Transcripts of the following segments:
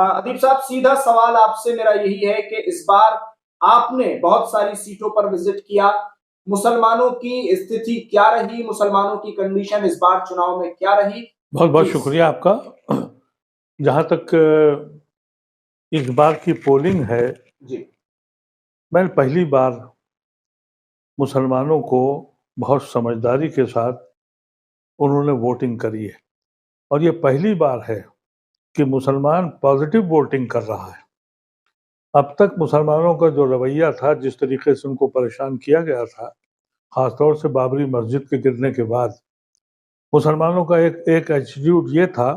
अदीब साहब, सीधा सवाल आपसे मेरा यही है कि इस बार आपने बहुत सारी सीटों पर विजिट किया, मुसलमानों की स्थिति क्या रही, मुसलमानों की कंडीशन इस बार चुनाव में क्या रही? बहुत बहुत शुक्रिया आपका। जहाँ तक इस बार की पोलिंग है जी, मैंने पहली बार मुसलमानों को बहुत समझदारी के साथ उन्होंने वोटिंग करी है और ये पहली बार है कि मुसलमान पॉजिटिव वोटिंग कर रहा है। अब तक मुसलमानों का जो रवैया था, जिस तरीके से उनको परेशान किया गया था, खासतौर से बाबरी मस्जिद के गिरने के बाद, मुसलमानों का एक एक एटीट्यूड ये था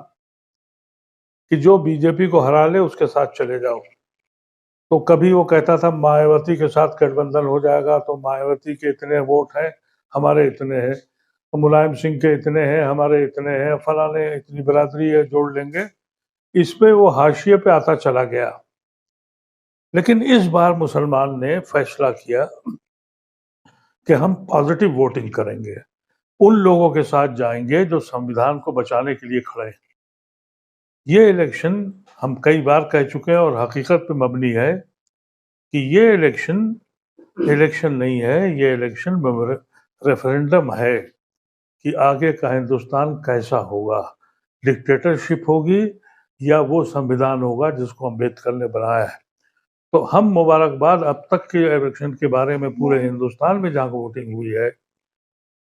कि जो बीजेपी को हरा ले उसके साथ चले जाओ। तो कभी वो कहता था मायावती के साथ गठबंधन हो जाएगा तो मायावती के इतने वोट हैं, हमारे इतने हैं, तो मुलायम सिंह के इतने हैं, हमारे इतने हैं, फलाने इतनी बरादरी है, जोड़ लेंगे। इसमें वो हाशिए पे आता चला गया। लेकिन इस बार मुसलमान ने फैसला किया कि हम पॉजिटिव वोटिंग करेंगे, उन लोगों के साथ जाएंगे जो संविधान को बचाने के लिए खड़े हैं। ये इलेक्शन हम कई बार कह चुके हैं और हकीकत पे मबनी है कि ये इलेक्शन नहीं है, ये इलेक्शन रेफरेंडम है कि आगे का हिंदुस्तान कैसा होगा, डिक्टेटरशिप होगी या वो संविधान होगा जिसको अम्बेडकर ने बनाया है। तो हम मुबारकबाद अब तक के इलेक्शन के बारे में पूरे हिंदुस्तान में जहाँ वोटिंग हुई है,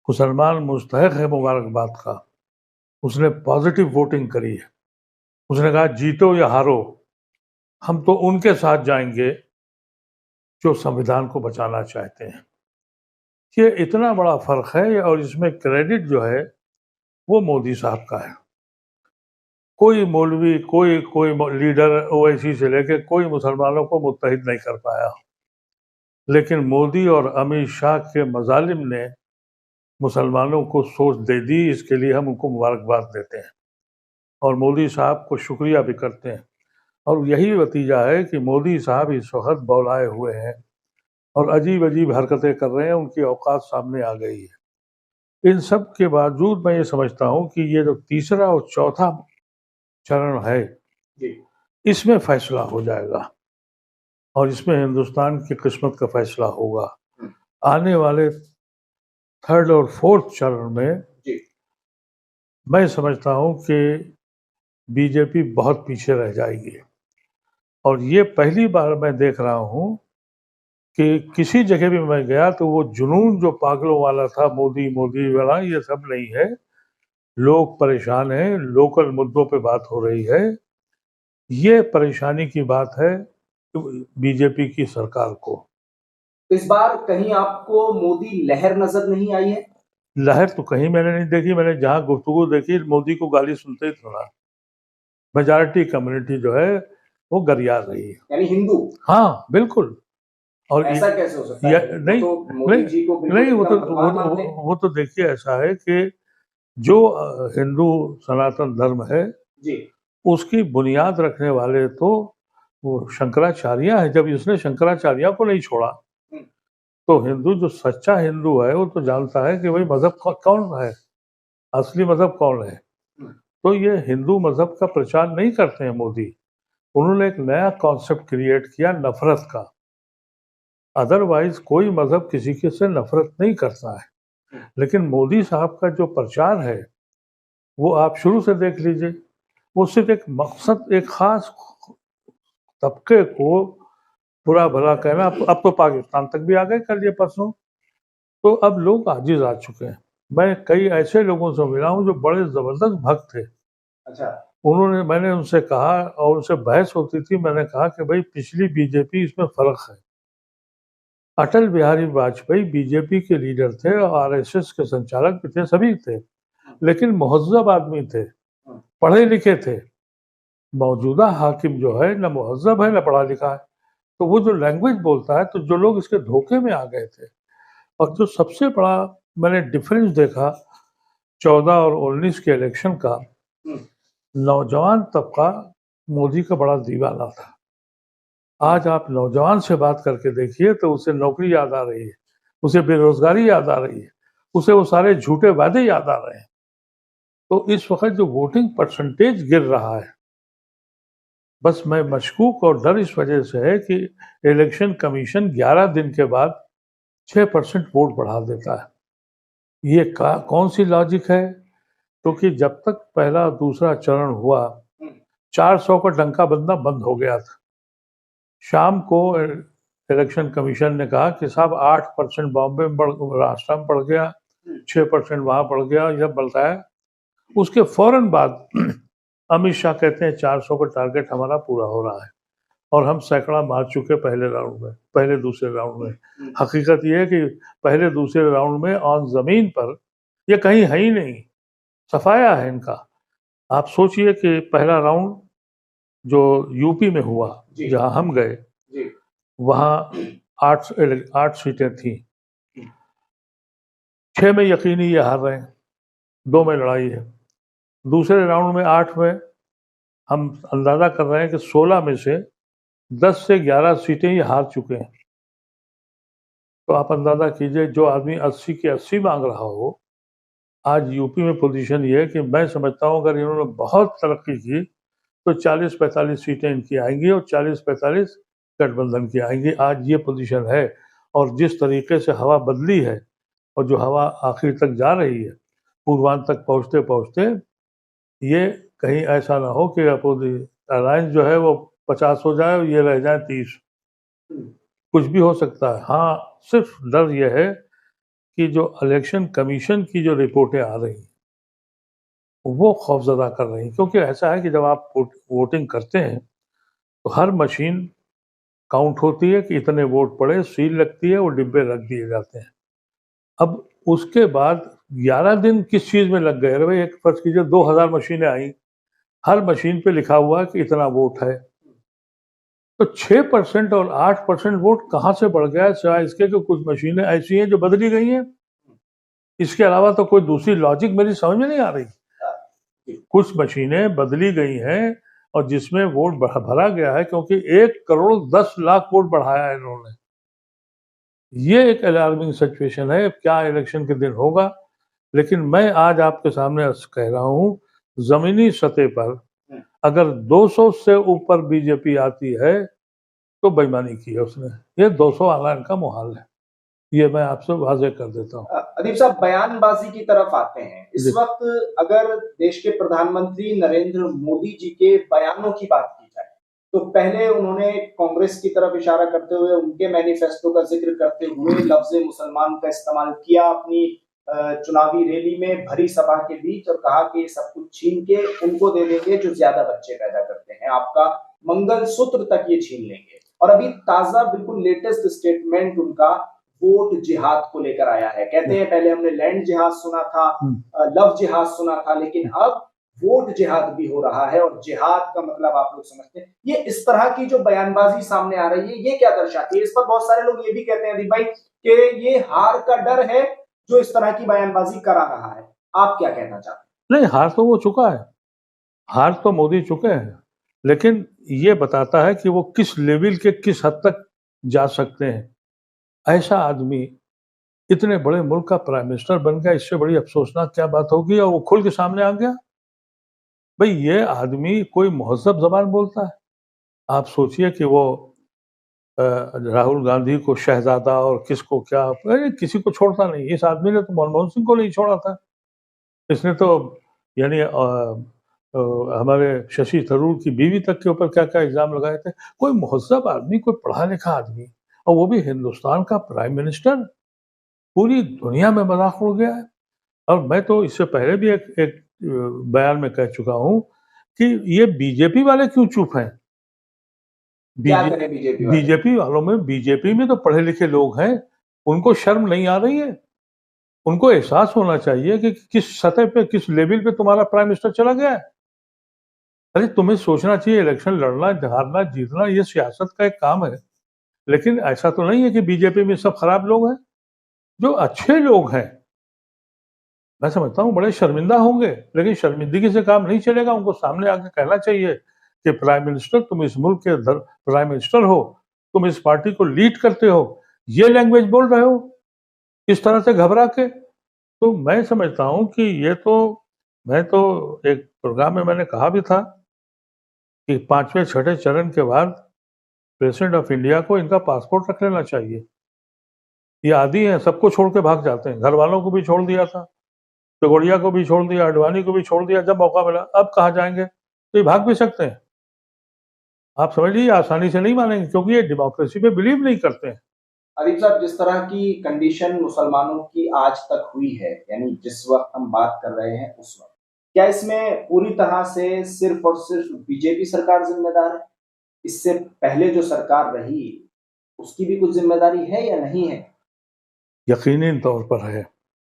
मुसलमान मुस्तहक है मुबारकबाद का। उसने पॉजिटिव वोटिंग करी है। उसने कहा जीतो या हारो, हम तो उनके साथ जाएंगे जो संविधान को बचाना चाहते हैं। ये इतना बड़ा फर्क है और इसमें क्रेडिट जो है वो मोदी साहब का है। कोई मौलवी, कोई लीडर ओवैसी से लेके कोई मुसलमानों को मुत्तहिद नहीं कर पाया, लेकिन मोदी और अमित शाह के मजालिम ने मुसलमानों को सोच दे दी। इसके लिए हम उनको मुबारकबाद देते हैं और मोदी साहब को शुक्रिया भी करते हैं। और यही नतीजा है कि मोदी साहब इस वक्त बौलाए हुए हैं और अजीब अजीब हरकतें कर रहे हैं, उनकी औकात सामने आ गई है। इन सब के बावजूद मैं ये समझता हूँ कि ये जो तीसरा और चौथा चरण है, इसमें फैसला हो जाएगा और इसमें हिंदुस्तान की किस्मत का फैसला होगा। आने वाले थर्ड और फोर्थ चरण में मैं समझता हूँ कि बीजेपी बहुत पीछे रह जाएगी और ये पहली बार मैं देख रहा हूँ कि किसी जगह भी मैं गया तो वो जुनून जो पागलों वाला था, मोदी मोदी वाला, ये सब नहीं है। लोग परेशान हैं, लोकल मुद्दों पे बात हो रही है। ये परेशानी की बात है बीजेपी की सरकार को। इस बार कहीं आपको मोदी लहर नजर नहीं आई है? लहर तो कहीं मैंने नहीं देखी। मैंने जहाँ गुफ्तगू देखी, मोदी को गाली सुनते ही थोड़ा मेजॉरिटी कम्युनिटी जो है वो गरिया रही है, यानी हिंदू। हाँ बिल्कुल। और ऐसा कैसे हो सकता है? नहीं तो मोदी जी को नहीं, वो तो देखिए ऐसा है कि जो हिंदू सनातन धर्म है जी, उसकी बुनियाद रखने वाले तो वो शंकराचार्य है। जब इसने शंकराचार्य को नहीं छोड़ा तो हिंदू जो सच्चा हिंदू है वो तो जानता है कि भाई मजहब कौन है, असली मजहब कौन है। तो ये हिंदू मजहब का प्रचार नहीं करते हैं मोदी। उन्होंने एक नया कॉन्सेप्ट क्रिएट किया नफरत का। अदरवाइज कोई मजहब किसी के से नफरत नहीं करता है, लेकिन मोदी साहब का जो प्रचार है वो आप शुरू से देख लीजिए, वो सिर्फ एक मकसद, एक खास तबके को बुरा भला कहना। अब तो पाकिस्तान तक भी आ गए कल ये परसों। तो अब लोग आजिज आ चुके हैं। मैं कई ऐसे लोगों से मिला हूँ जो बड़े जबरदस्त भक्त थे। अच्छा। मैंने उनसे कहा और उनसे बहस होती थी, मैंने कहा कि भाई पिछली बीजेपी, इसमें फर्क है। अटल बिहारी वाजपेयी बीजेपी के लीडर थे और आरएसएस के संचालक भी थे, सभी थे, लेकिन मुहज्जब आदमी थे, पढ़े लिखे थे। मौजूदा हाकिम जो है न मुहज्जब है न पढ़ा लिखा है, तो वो जो लैंग्वेज बोलता है, तो जो लोग इसके धोखे में आ गए थे। और जो सबसे बड़ा मैंने डिफरेंस देखा 14 और 19 के इलेक्शन का, नौजवान तबका मोदी का बड़ा दीवाना था। आज आप नौजवान से बात करके देखिए तो उसे नौकरी याद आ रही है, उसे बेरोजगारी याद आ रही है, उसे वो सारे झूठे वादे याद आ रहे हैं। तो इस वक्त जो वोटिंग परसेंटेज गिर रहा है बस मैं मशकूक और डर इस वजह से है कि इलेक्शन कमीशन 11 दिन के बाद 6% वोट बढ़ा देता है। ये कौन सी लॉजिक है? क्योंकि जब तक पहला दूसरा चरण हुआ 400 का डंका बंदा बंद हो गया था। शाम को इलेक्शन कमीशन ने कहा कि साहब 8% बॉम्बे में महाराष्ट्र में बढ़ गया, 6% वहां बढ़ गया, यह बताया। उसके फौरन बाद अमित शाह कहते हैं 400 का टारगेट हमारा पूरा हो रहा है और हम सैकड़ा मार चुके पहले राउंड में, पहले दूसरे राउंड में। हकीकत यह है कि पहले दूसरे राउंड में ऑन जमीन पर ये कहीं है ही नहीं, सफाया है इनका। आप सोचिए कि पहला राउंड जो यूपी में हुआ, जहां हम गए, वहां 8 सीटें थी, 6 में यकीनी ये हार रहे हैं, 2 में लड़ाई है। दूसरे राउंड में 8 में हम अंदाजा कर रहे हैं कि 16 में से 10 से 11 सीटें ये हार चुके हैं। तो आप अंदाजा कीजिए, जो आदमी 80 की 80 मांग रहा हो, आज यूपी में पोजीशन ये है कि मैं समझता हूँ अगर इन्होंने बहुत तरक्की की तो 40-45 सीटें इनकी आएंगी और 40-45 गठबंधन की आएंगी। आज ये पोजीशन है। और जिस तरीके से हवा बदली है और जो हवा आखिर तक जा रही है, पूर्वांत तक पहुंचते पहुंचते, ये कहीं ऐसा ना हो कि अलायंस जो है वो 50 हो जाए और ये रह जाए 30। कुछ भी हो सकता है। हाँ, सिर्फ डर यह है कि जो इलेक्शन कमीशन की जो रिपोर्टें आ रही हैं वो खौफजदा कर रही हैं। क्योंकि ऐसा है कि जब आप वोटिंग करते हैं तो हर मशीन काउंट होती है कि इतने वोट पड़े, सील लगती है, वो डिब्बे रख दिए जाते हैं। अब उसके बाद 11 दिन किस चीज में लग गए? अरे भाई, एक फर्ज कीजिए 2000 मशीनें आई, हर मशीन पे लिखा हुआ कि इतना वोट है, तो 6% और 8% वोट कहाँ से बढ़ गया? सिवाय इसके कि कुछ मशीनें ऐसी हैं जो बदली गई हैं। इसके अलावा तो कोई दूसरी लॉजिक मेरी समझ में नहीं आ रही। कुछ मशीनें बदली गई हैं और जिसमें वोट भरा गया है, क्योंकि 1,10,00,000 वोट बढ़ाया है इन्होंने। ये एक अलार्मिंग सिचुएशन है। क्या इलेक्शन के दिन होगा, लेकिन मैं आज आपके सामने कह रहा हूँ, जमीनी सतह पर अगर 200 से ऊपर बीजेपी आती है तो बेईमानी की है उसने। ये 200 आना इनका मुहाल है, ये मैं आपसे वाजे कर देता हूँ। अदीब साहब, बयानबाजी की तरफ आते हैं। इस वक्त अगर देश के प्रधानमंत्री नरेंद्र मोदी जी के बयानों की बात की जाए तो पहले उन्होंने कांग्रेस की तरफ इशारा करते हुए उनके मैनिफेस्टो का जिक्र करते हुए लफ्ज मुसलमान का इस्तेमाल किया अपनी चुनावी रैली में, भरी सभा के बीच, और कहा कि सब कुछ छीन के उनको दे देंगे जो ज्यादा बच्चे पैदा करते हैं, आपका मंगलसूत्र तक ये छीन लेंगे। और अभी ताजा बिल्कुल लेटेस्ट स्टेटमेंट उनका वोट जिहाद को लेकर आया है। कहते हैं पहले हमने लैंड जिहाद सुना था, लव जिहाद सुना था, लेकिन अब वोट जिहाद भी हो रहा है। और जिहाद का मतलब आप लोग समझते हैं। ये इस तरह की जो बयानबाजी सामने आ रही है, ये क्या दर्शाती है? इस पर बहुत सारे लोग ये भी कहते हैं अदीब भाई कि ये हार का डर है जो इस तरह की बयानबाजी करा रहा है। आप क्या कहना चाहते हैं? नहीं, हार तो वो चुका है, हार तो मोदी चुके हैं, लेकिन ये बताता है कि वो किस लेवल के, किस हद तक जा सकते हैं। ऐसा आदमी इतने बड़े मुल्क का प्राइम मिनिस्टर बन गया, इससे बड़ी अफसोसनाक क्या बात होगी? और वो खुल के सामने आ गया। भाई, ये आदमी कोई महज़ब ज़बान बोलता है? आप सोचिए कि वो राहुल गांधी को शहजादा और किसको क्या, किसी को छोड़ता नहीं। इस आदमी ने तो मनमोहन सिंह को नहीं छोड़ा था। इसने तो यानी हमारे शशि थरूर की बीवी तक के ऊपर क्या क्या इल्जाम लगाए थे। कोई महज़ब आदमी, कोई पढ़ा लिखा आदमी, और वो भी हिंदुस्तान का प्राइम मिनिस्टर, पूरी दुनिया में मजाक उड़ गया है। और मैं तो इससे पहले भी एक बयान में कह चुका हूं कि ये बीजेपी वाले क्यों चुप हैं? बीजेपी वालों में, बीजेपी में तो पढ़े लिखे लोग हैं, उनको शर्म नहीं आ रही है? उनको एहसास होना चाहिए कि किस सतह पे, किस लेवल पे तुम्हारा प्राइम मिनिस्टर चला गया है। अरे, तुम्हें सोचना चाहिए, इलेक्शन लड़ना, हारना, जीतना ये सियासत का एक काम है। लेकिन ऐसा तो नहीं है कि बीजेपी में सब खराब लोग हैं। जो अच्छे लोग हैं, मैं समझता हूँ बड़े शर्मिंदा होंगे, लेकिन शर्मिंदगी से काम नहीं चलेगा। उनको सामने आके कहना चाहिए कि प्राइम मिनिस्टर, तुम इस मुल्क के प्राइम मिनिस्टर हो, तुम इस पार्टी को लीड करते हो, ये लैंग्वेज बोल रहे हो इस तरह से घबरा के। तो मैं समझता हूँ कि ये तो, मैं तो एक प्रोग्राम में मैंने कहा भी था कि 5वें 6ठे चरण के बाद प्रेसिडेंट ऑफ इंडिया को इनका पासपोर्ट रख लेना चाहिए। ये आदी हैं, सबको छोड़ के भाग जाते हैं। घर वालों को भी छोड़ दिया था, पगोड़िया को भी छोड़ दिया, आडवाणी को भी छोड़ दिया, जब मौका मिला अब कहाँ जाएंगे? तो ये भाग भी सकते हैं। आप समझ लीजिए, आसानी से नहीं मानेंगे, क्योंकि ये डेमोक्रेसी पे बिलीव नहीं करते हैं। अदीब साहब, जिस तरह की कंडीशन मुसलमानों की आज तक हुई है, यानी जिस वक्त हम बात कर रहे हैं उस वक्त, क्या इसमें पूरी तरह से सिर्फ और सिर्फ बीजेपी सरकार जिम्मेदार है? इससे पहले जो सरकार रही उसकी भी कुछ जिम्मेदारी है या नहीं है? यकीनी तौर पर है,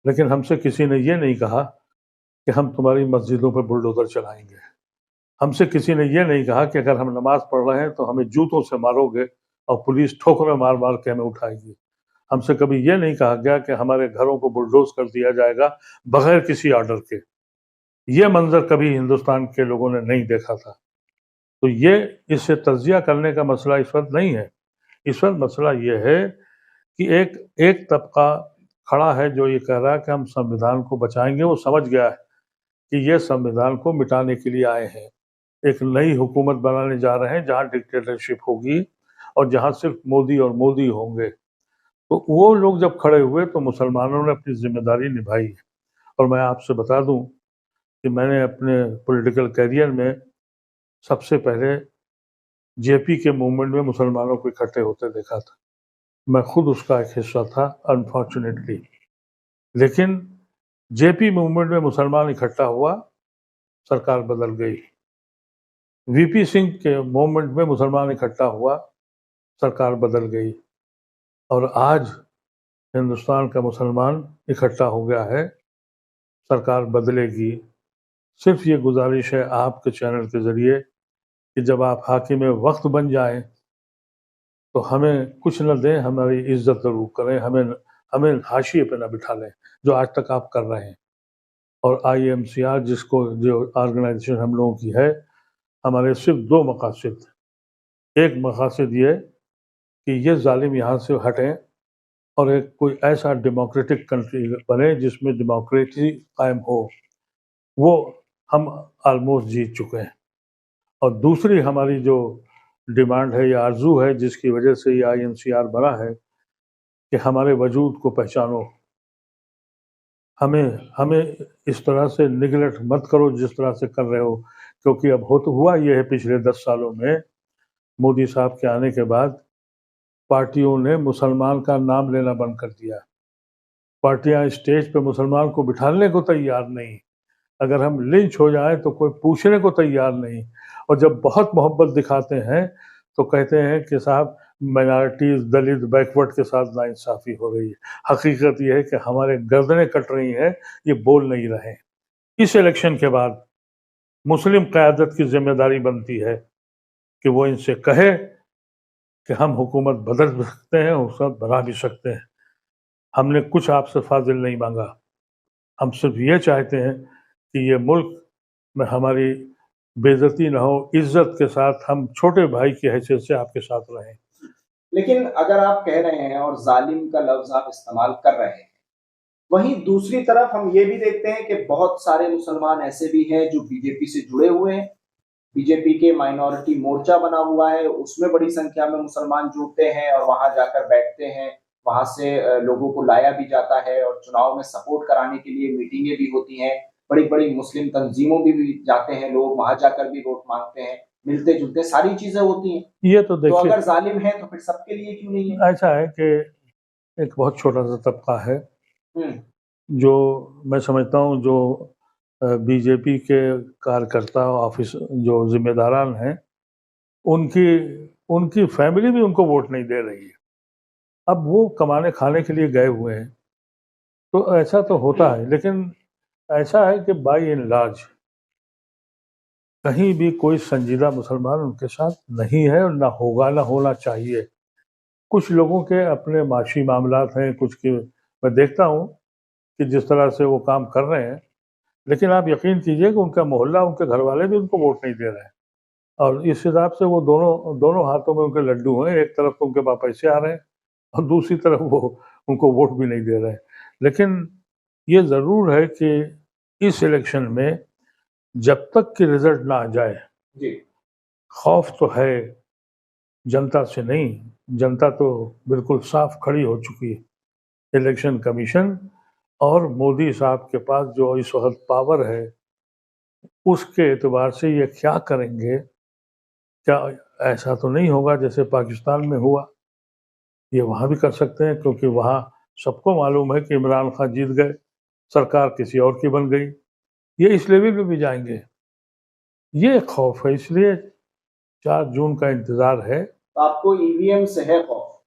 लेकिन हमसे किसी ने ये नहीं कहा कि हम तुम्हारी मस्जिदों पर बुलडोजर चलाएंगे। हमसे किसी ने ये नहीं कहा कि अगर हम नमाज पढ़ रहे हैं तो हमें जूतों से मारोगे और पुलिस ठोकरें मार मार के हमें उठाएगी। हमसे कभी ये नहीं कहा गया कि हमारे घरों को बुलडोज कर दिया जाएगा बगैर किसी ऑर्डर के। ये मंजर कभी हिंदुस्तान के लोगों ने नहीं देखा था। तो ये इससे तज्जिया करने का मसला इस वक्त नहीं है। इस वक्त मसला ये है कि एक तबका खड़ा है जो ये कह रहा है कि हम संविधान को बचाएंगे। वो समझ गया है कि ये संविधान को मिटाने के लिए आए हैं। एक नई हुकूमत बनाने जा रहे हैं जहां डिक्टेटरशिप होगी और जहां सिर्फ मोदी और मोदी होंगे। तो वो लोग जब खड़े हुए तो मुसलमानों ने अपनी जिम्मेदारी निभाई। और मैं आपसे बता दूं कि मैंने अपने पॉलिटिकल कैरियर में सबसे पहले जेपी के मूवमेंट में मुसलमानों को इकट्ठे होते देखा था। मैं खुद उसका एक हिस्सा था, अनफॉर्चुनेटली। लेकिन जेपी मूवमेंट में मुसलमान इकट्ठा हुआ, सरकार बदल गई। वीपी सिंह के मूवमेंट में मुसलमान इकट्ठा हुआ, सरकार बदल गई। और आज हिंदुस्तान का मुसलमान इकट्ठा हो गया है, सरकार बदलेगी। सिर्फ ये गुजारिश है आपके चैनल के जरिए कि जब आप हाकिम वक्त बन जाएं तो हमें कुछ न दें, हमारी इज्जत जरूर करें, हमें हाशिए पे न बिठा लें, जो आज तक आप कर रहे हैं। और IMCR जिसको जो ऑर्गेनाइजेशन हम लोगों की है, हमारे सिर्फ 2 मकासद। एक मकासद ये कि ये जालिम यहाँ से हटें और एक कोई ऐसा डेमोक्रेटिक कंट्री बने जिसमें डेमोक्रेसी कायम हो। वो हम ऑलमोस्ट जीत चुके हैं। और दूसरी हमारी जो डिमांड है या आरजू है, जिसकी वजह से ये IMCR बना है, कि हमारे वजूद को पहचानो। हमें इस तरह से निगलेक्ट मत करो जिस तरह से कर रहे हो, क्योंकि अब हो तो हुआ ये है, पिछले 10 सालों में मोदी साहब के आने के बाद पार्टियों ने मुसलमान का नाम लेना बंद कर दिया। पार्टियां स्टेज पे मुसलमान को बिठाने को तैयार नहीं। अगर हम लिंच हो जाएं तो कोई पूछने को तैयार नहीं। और जब बहुत मोहब्बत दिखाते हैं तो कहते हैं कि साहब माइनॉरिटीज, दलित, बैकवर्ड के साथ नाइंसाफी हो रही है। हकीकत यह है कि हमारे गर्दनें कट रही हैं, ये बोल नहीं रहे। इस इलेक्शन के बाद मुस्लिम क़यादत की जिम्मेदारी बनती है कि वो इनसे कहे कि हम हुकूमत बदल सकते हैं, हुकूमत बना भी सकते हैं। हमने कुछ आपसे फाजिल नहीं मांगा। हम सिर्फ ये चाहते हैं कि ये मुल्क में हमारी बेइज्जती ना हो, इज्जत के साथ हम छोटे भाई की हैसियत से आपके साथ रहें। लेकिन अगर आप कह रहे हैं और जालिम का लफ्ज आप इस्तेमाल कर रहे हैं, वहीं दूसरी तरफ हम ये भी देखते हैं कि बहुत सारे मुसलमान ऐसे भी हैं जो बीजेपी से जुड़े हुए हैं। बीजेपी के माइनॉरिटी मोर्चा बना हुआ है, उसमें बड़ी संख्या में मुसलमान जुड़ते हैं और वहां जाकर बैठते हैं। वहां से लोगों को लाया भी जाता है और चुनाव में सपोर्ट कराने के लिए मीटिंगें भी होती हैं। बड़ी बड़ी मुस्लिम तंजीमों में भी जाते हैं लोग, वहां जाकर भी वोट मांगते हैं, मिलते जुलते सारी चीजें होती हैं। ये तो तो देखिए, अगर जालिम है तो फिर सबके लिए क्यों नहीं है? ऐसा है कि एक बहुत छोटा सा तबका है हम्म। जो मैं समझता हूँ जो बीजेपी के कार्यकर्ता, ऑफिस, जो जिम्मेदारान हैं, उनकी उनकी फैमिली भी उनको वोट नहीं दे रही है। अब वो कमाने खाने के लिए गए हुए हैं, तो ऐसा तो होता है। लेकिन ऐसा है कि बाई एंड लार्ज कहीं भी कोई संजीदा मुसलमान उनके साथ नहीं है और ना होगा, ना होना चाहिए। कुछ लोगों के अपने माशी मामलात हैं, कुछ के मैं देखता हूँ कि जिस तरह से वो काम कर रहे हैं, लेकिन आप यकीन कीजिए कि उनका मोहल्ला, उनके घर वाले भी उनको वोट नहीं दे रहे हैं। और इस हिसाब से वो दोनों दोनों हाथों में उनके लड्डू हैं। एक तरफ तो उनके पास पैसे आ रहे हैं और दूसरी तरफ वो उनको वोट भी नहीं दे रहे हैं। लेकिन ये ज़रूर है कि इस इलेक्शन में जब तक कि रिजल्ट ना आ जाए, जी। खौफ तो है, जनता से नहीं। जनता तो बिल्कुल साफ खड़ी हो चुकी है। इलेक्शन कमीशन और मोदी साहब के पास जो इस वक्त पावर है, उसके एतबार से ये क्या करेंगे, क्या ऐसा तो नहीं होगा जैसे पाकिस्तान में हुआ। ये वहाँ भी कर सकते हैं, क्योंकि वहाँ सबको मालूम है कि इमरान खान जीत गए, सरकार किसी और की बन गई। ये इस लेवल पे भी जाएंगे, ये खौफ है। इसलिए 4 जून का इंतजार है। तो आपको ईवीएम से है खौफ?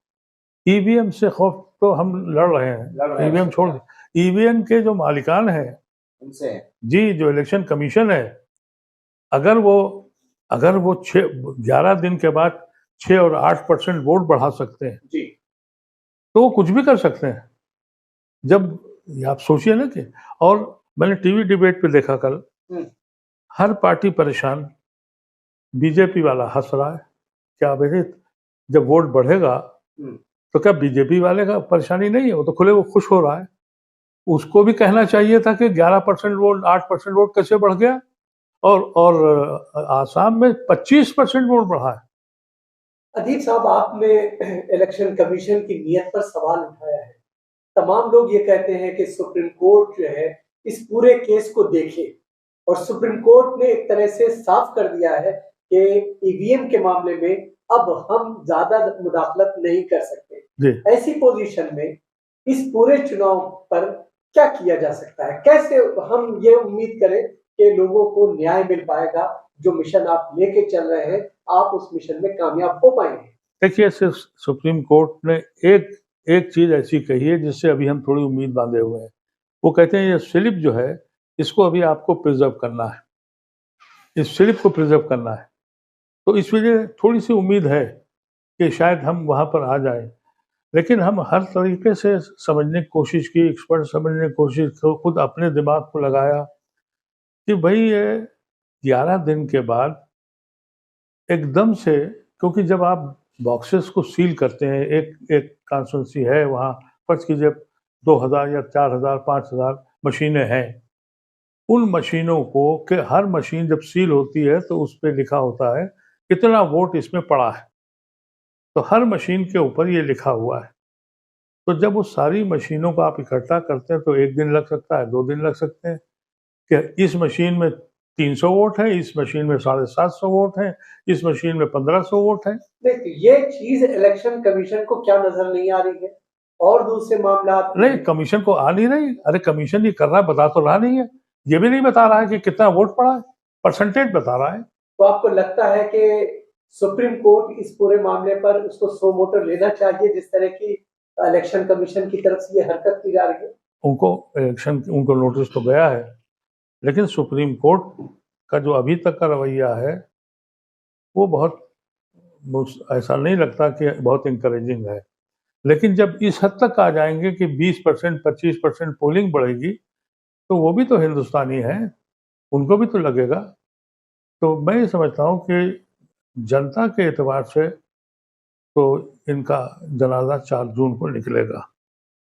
ईवीएम से खौफ तो हम लड़ रहे हैं, ईवीएम छोड़ दें। ईवीएम के जो मालिकान हैं उनसे है जी, जो इलेक्शन कमीशन है, अगर वो 11 दिन के बाद 6 और 8% वोट बढ़ा सकते हैं, जी। तो वो कुछ भी कर सकते हैं। जब ये आप सोचिए ना कि, और मैंने टीवी डिबेट पे देखा कल, हर पार्टी परेशान। बीजेपी वाला हंस रहा है, क्या बेटे जब वोट बढ़ेगा तो क्या बीजेपी वाले का परेशानी नहीं है? वो तो खुले वो खुश हो रहा है। उसको भी कहना चाहिए था कि 11% वोट 8% वोट कैसे बढ़ गया, और आसाम में 25% वोट बढ़ा है। अदीब साहब, आपने इलेक्शन कमीशन की नीयत पर सवाल उठाया है। तमाम लोग ये कहते हैं कि सुप्रीम कोर्ट जो है इस पूरे केस को देखे, और सुप्रीम कोर्ट ने एक तरह से साफ कर दिया है कि ईवीएम के मामले में अब हम ज्यादा मुदाखलत नहीं कर सकते। ऐसी पोजीशन में इस पूरे चुनाव पर क्या किया जा सकता है? कैसे हम ये उम्मीद करें कि लोगों को न्याय मिल पाएगा? जो मिशन आप लेके चल रहे हैं, आप उस मिशन में कामयाब हो पाएंगे? देखिए, सिर्फ सुप्रीम कोर्ट ने एक चीज ऐसी कही है जिससे अभी हम थोड़ी उम्मीद बांधे हुए हैं। वो कहते हैं ये स्लिप जो है, इसको अभी आपको प्रिजर्व करना है, इस स्लिप को प्रिजर्व करना है। तो इस वजह थोड़ी सी उम्मीद है कि शायद हम वहां पर आ जाए। लेकिन हम हर तरीके से समझने की कोशिश की, एक्सपर्ट समझने की कोशिश की, खुद अपने दिमाग को लगाया कि भाई ये 11 दिन के बाद एकदम से, क्योंकि जब आप बॉक्सेस को सील करते हैं, एक एक कॉन्स्टिट्यूंसी है वहाँ, फर्ज कीजिए 2000 या 4000 5000 मशीनें हैं, उन मशीनों को कि हर मशीन जब सील होती है तो उस पर लिखा होता है कितना वोट इसमें पड़ा है, तो हर मशीन के ऊपर ये लिखा हुआ है। तो जब उस सारी मशीनों को आप इकट्ठा करते हैं तो 1 दिन लग सकता है, 2 दिन लग सकते हैं कि इस मशीन में 300 वोट है, इस मशीन में 750 वोट है, इस मशीन में 1500 वोट है। देखिए, ये चीज इलेक्शन कमीशन को क्या नजर नहीं आ रही है? और दूसरे मामला नहीं, कमीशन को आ नहीं रही। अरे कमीशन ये कर रहा है, बता तो रहा नहीं है, ये भी नहीं बता रहा है कि कितना वोट पड़ा है, परसेंटेज बता रहा है। तो आपको लगता है कि सुप्रीम कोर्ट इस पूरे मामले पर उसको सो मोटो लेना चाहिए, जिस तरह की इलेक्शन कमीशन की तरफ से ये हरकत की जा रही है? उनको नोटिस तो गया है, लेकिन सुप्रीम कोर्ट का जो अभी तक का रवैया है वो बहुत, ऐसा नहीं लगता कि बहुत इंकरेजिंग है। लेकिन जब इस हद तक आ जाएंगे कि 20% 25% पोलिंग बढ़ेगी, तो वो भी तो हिंदुस्तानी हैं, उनको भी तो लगेगा। तो मैं ये समझता हूँ कि जनता के एतबार से तो इनका जनाजा 4 जून को निकलेगा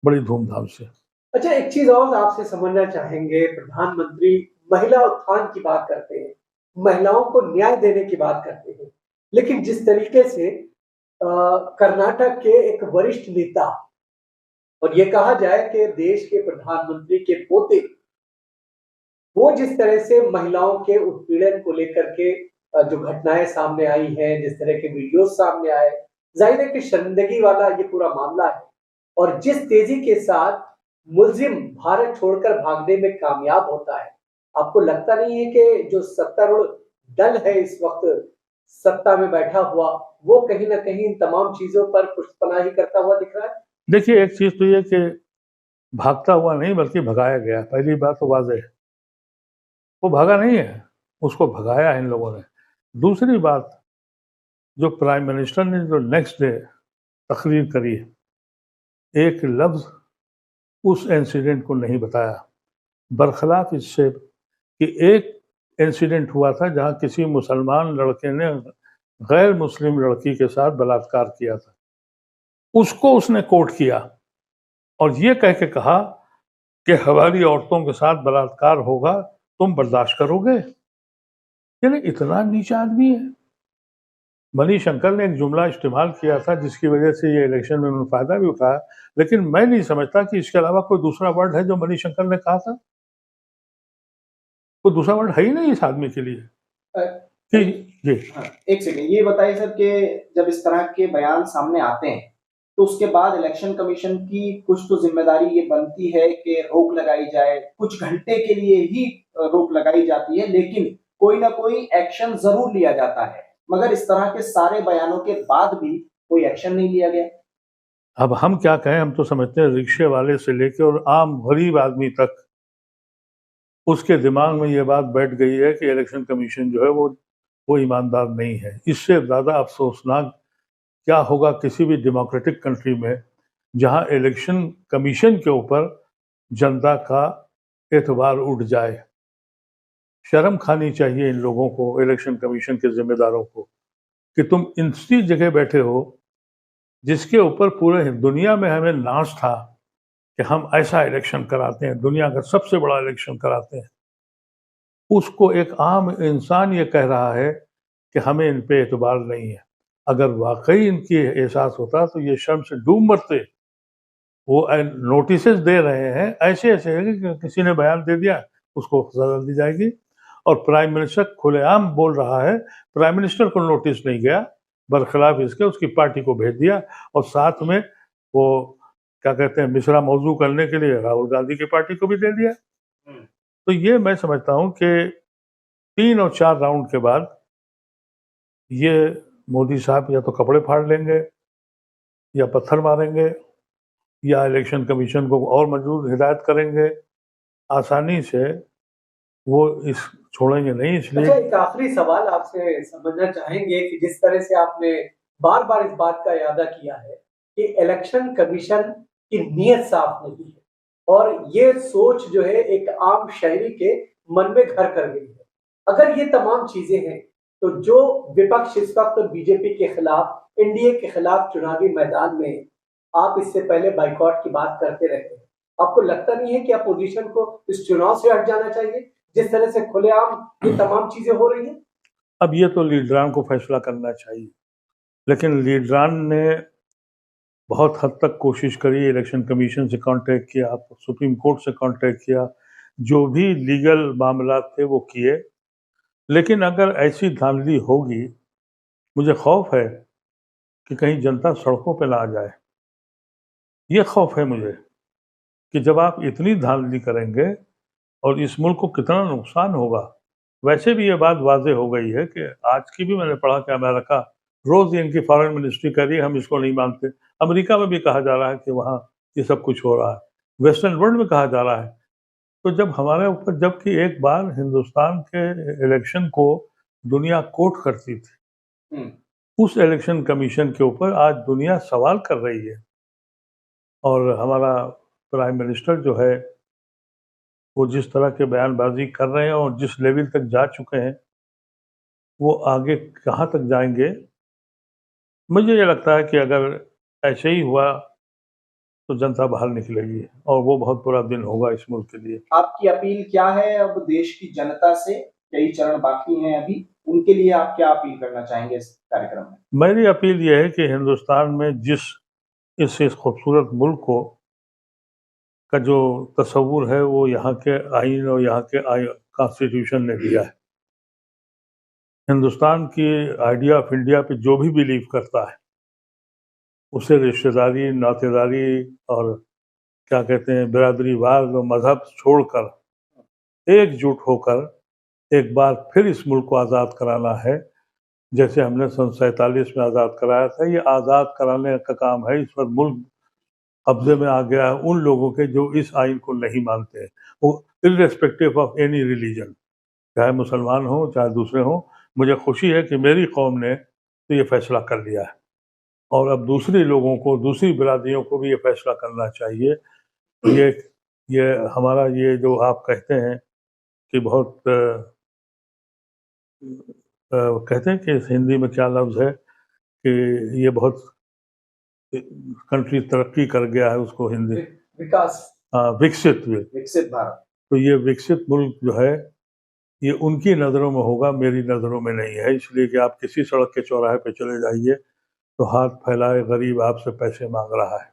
बड़ी धूमधाम से। अच्छा, एक चीज और आपसे समझना चाहेंगे। प्रधानमंत्री महिला उत्थान की बात करते हैं, महिलाओं को न्याय देने की बात करते हैं, लेकिन जिस तरीके से कर्नाटक के एक वरिष्ठ नेता, और ये कहा जाए कि देश के प्रधानमंत्री के पोते, वो जिस तरह से महिलाओं के उत्पीड़न को लेकर के जो घटनाएं सामने आई हैं, जिस तरह के वीडियोस सामने आए, जाहिर है कि शर्मिंदगी वाला ये पूरा मामला है। और जिस तेजी के साथ मुलजिम भारत छोड़कर भागने में कामयाब होता है, आपको लगता नहीं है कि जो सत्तारूढ़ दल है इस वक्त सत्ता में बैठा हुआ, वो कहीं ना कहीं इन तमाम चीजों पर पुष्पनाही करता हुआ दिख रहा है? देखिए, एक चीज तो ये कि भागता हुआ नहीं बल्कि भगाया गया, पहली बात तो वाज़ेह है। वो भागा नहीं है, उसको भगाया है इन लोगों ने। दूसरी बात, जो प्राइम मिनिस्टर ने जो नेक्स्ट डे तकरीर करी है, एक लफ्ज उस इंसिडेंट को नहीं बताया, बरखिलाफ इससे कि एक इंसिडेंट हुआ था जहां किसी मुसलमान लड़के ने गैर मुस्लिम लड़की के साथ बलात्कार किया था, उसको उसने कोट किया और ये कह के कहा कि हमारी औरतों के साथ बलात्कार होगा, तुम बर्दाश्त करोगे? यानी इतना नीचा आदमी है। मणिशंकर ने एक जुमला इस्तेमाल किया था जिसकी वजह से ये इलेक्शन में उन्होंने फायदा भी उठाया, लेकिन मैं नहीं समझता कि इसके अलावा कोई दूसरा वर्ड है जो मणिशंकर ने कहा था। कोई दूसरा वर्ड है ही नहीं इस आदमी के लिए कि जी। हाँ, एक सेकंड ये बताइए सर कि जब इस तरह के बयान सामने आते हैं तो उसके बाद इलेक्शन कमीशन की कुछ तो जिम्मेदारी ये बनती है कि रोक लगाई जाए, कुछ घंटे के लिए ही रोक लगाई जाती है, लेकिन कोई ना कोई एक्शन जरूर लिया जाता है, मगर इस तरह के सारे बयानों के बाद भी कोई एक्शन नहीं लिया गया। अब हम क्या कहें, हम तो समझते हैं रिक्शे वाले से लेके और आम गरीब आदमी तक उसके दिमाग में ये बात बैठ गई है कि इलेक्शन कमीशन जो है वो ईमानदार नहीं है। इससे ज़्यादा अफसोसनाक क्या होगा किसी भी डेमोक्रेटिक कंट्री में जहां इलेक्शन कमीशन के ऊपर जनता का एतबार उठ जाए। शर्म खानी चाहिए इन लोगों को, इलेक्शन कमीशन के जिम्मेदारों को, कि तुम इसी जगह बैठे हो जिसके ऊपर पूरे दुनिया में हमें नाज था कि हम ऐसा इलेक्शन कराते हैं, दुनिया का सबसे बड़ा इलेक्शन कराते हैं। उसको एक आम इंसान ये कह रहा है कि हमें इन पे एतबार नहीं है। अगर वाकई इनकी एहसास होता तो ये शर्म से डूब मरते। वो नोटिस दे रहे हैं ऐसे ऐसे है कि किसी ने बयान दे दिया उसको सजा दी जाएगी, और प्राइम मिनिस्टर खुलेआम बोल रहा है। प्राइम मिनिस्टर को नोटिस नहीं गया, बरखिलाफ इसके उसकी पार्टी को भेज दिया, और साथ में वो क्या कहते हैं मिसरा मौजू करने के लिए राहुल गांधी की पार्टी को भी दे दिया। तो ये मैं समझता हूँ कि 3 और 4 राउंड के बाद ये मोदी साहब या तो कपड़े फाड़ लेंगे या पत्थर मारेंगे या इलेक्शन कमीशन को और मजबूत हिदायत करेंगे। आसानी से वो इस छोड़ेंगे नहीं। अच्छा, इसलिए एक आखिरी सवाल आपसे समझना चाहेंगे कि जिस तरह से आपने बार बार इस बात का इरादा किया है कि इलेक्शन कमीशन की नीयत साफ नहीं है और ये सोच जो है एक आम शहरी के मन में घर कर गई है, अगर ये तमाम चीजें हैं तो जो विपक्ष इस वक्त बीजेपी के खिलाफ, एनडीए के खिलाफ चुनावी मैदान में आप इससे पहले बाइकॉट की बात करते रहे हैं, आपको लगता नहीं है कि अपोजिशन को इस चुनाव से हट जाना चाहिए जिस तरह से खुलेआम ये तमाम चीजें हो रही हैं? अब ये तो लीडरान को फैसला करना चाहिए, लेकिन लीडरान ने बहुत हद तक कोशिश करी, इलेक्शन कमीशन से कांटेक्ट किया, सुप्रीम कोर्ट से कांटेक्ट किया, जो भी लीगल मामला थे वो किए, लेकिन अगर ऐसी धांधली होगी, मुझे खौफ है कि कहीं जनता सड़कों पे ना आ जाए। ये खौफ है मुझे कि जब आप इतनी धांधली करेंगे और इस मुल्क को कितना नुकसान होगा। वैसे भी ये बात वाज़ेह हो गई है कि आज की भी मैंने पढ़ा कि अमेरिका रोज़ इनकी फॉरेन मिनिस्ट्री कह रही है हम इसको नहीं मानते। अमेरिका में भी कहा जा रहा है कि वहाँ ये सब कुछ हो रहा है, वेस्टर्न वर्ल्ड में कहा जा रहा है। तो जब हमारे ऊपर, जबकि एक बार हिंदुस्तान के इलेक्शन को दुनिया कोर्ट करती थी, उस इलेक्शन कमीशन के ऊपर आज दुनिया सवाल कर रही है, और हमारा प्राइम मिनिस्टर जो है वो जिस तरह के बयानबाजी कर रहे हैं और जिस लेवल तक जा चुके हैं, वो आगे कहाँ तक जाएंगे। मुझे ये लगता है कि अगर ऐसे ही हुआ तो जनता बाहर निकलेगी और वो बहुत बुरा दिन होगा इस मुल्क के लिए। आपकी अपील क्या है अब देश की जनता से? कई चरण बाकी हैं अभी, उनके लिए आप क्या अपील करना चाहेंगे इस कार्यक्रम में? मेरी अपील ये है कि हिंदुस्तान में इस खूबसूरत मुल्क को का जो तस्वुर है वो यहाँ के आइन और यहाँ के कॉन्स्टिट्यूशन ने दिया है। हिंदुस्तान की आइडिया ऑफ इंडिया पे जो भी बिलीव करता है उसे रिश्तेदारी, नातेदारी और क्या कहते हैं बिरादरीवाद और मजहब छोड़कर एकजुट होकर एक बार फिर इस मुल्क को आज़ाद कराना है, जैसे हमने सन 47 में आज़ाद कराया था। ये आज़ाद कराने का काम है। इस पर मुल्क कब्जे में आ गया है उन लोगों के जो इस आइन को नहीं मानते हैं, वो इर्रेस्पेक्टिव ऑफ एनी रिलीजन, चाहे मुसलमान हो चाहे दूसरे हो। मुझे खुशी है कि मेरी कौम ने तो ये फैसला कर लिया है, और अब दूसरे लोगों को, दूसरी बिरादरियों को भी ये फैसला करना चाहिए। ये हमारा ये जो आप कहते हैं कि बहुत कहते हैं कि हिंदी में क्या लफ्ज़ है कि ये बहुत कंट्री तरक्की कर गया है, उसको हिंदी विकास, विकसित हुए। विकसित भारत। तो ये विकसित मुल्क जो है ये उनकी नज़रों में होगा, मेरी नज़रों में नहीं है। इसलिए कि आप किसी सड़क के चौराहे पे चले जाइए तो हाथ फैलाए गरीब आपसे पैसे मांग रहा है,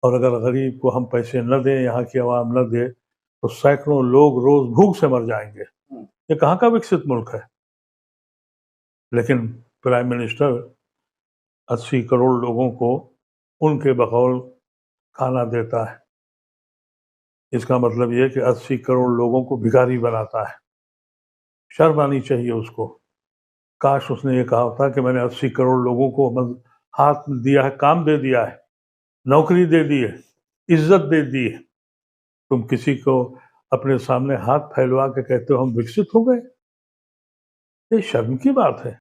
और अगर गरीब को हम पैसे न दें, यहाँ की आवाम न दे, तो सैकड़ों लोग रोज भूख से मर जाएंगे। ये कहाँ का विकसित मुल्क है? लेकिन प्राइम मिनिस्टर 80 करोड़ लोगों को उनके बकौल खाना देता है। इसका मतलब ये कि 80 करोड़ लोगों को भिखारी बनाता है। शर्म आनी चाहिए उसको। काश उसने ये कहा होता कि मैंने 80 करोड़ लोगों को हाथ दिया है, काम दे दिया है, नौकरी दे दी है, इज्जत दे दी है। तुम किसी को अपने सामने हाथ फैलवा के कहते हो हम विकसित हो गए? ये शर्म की बात है।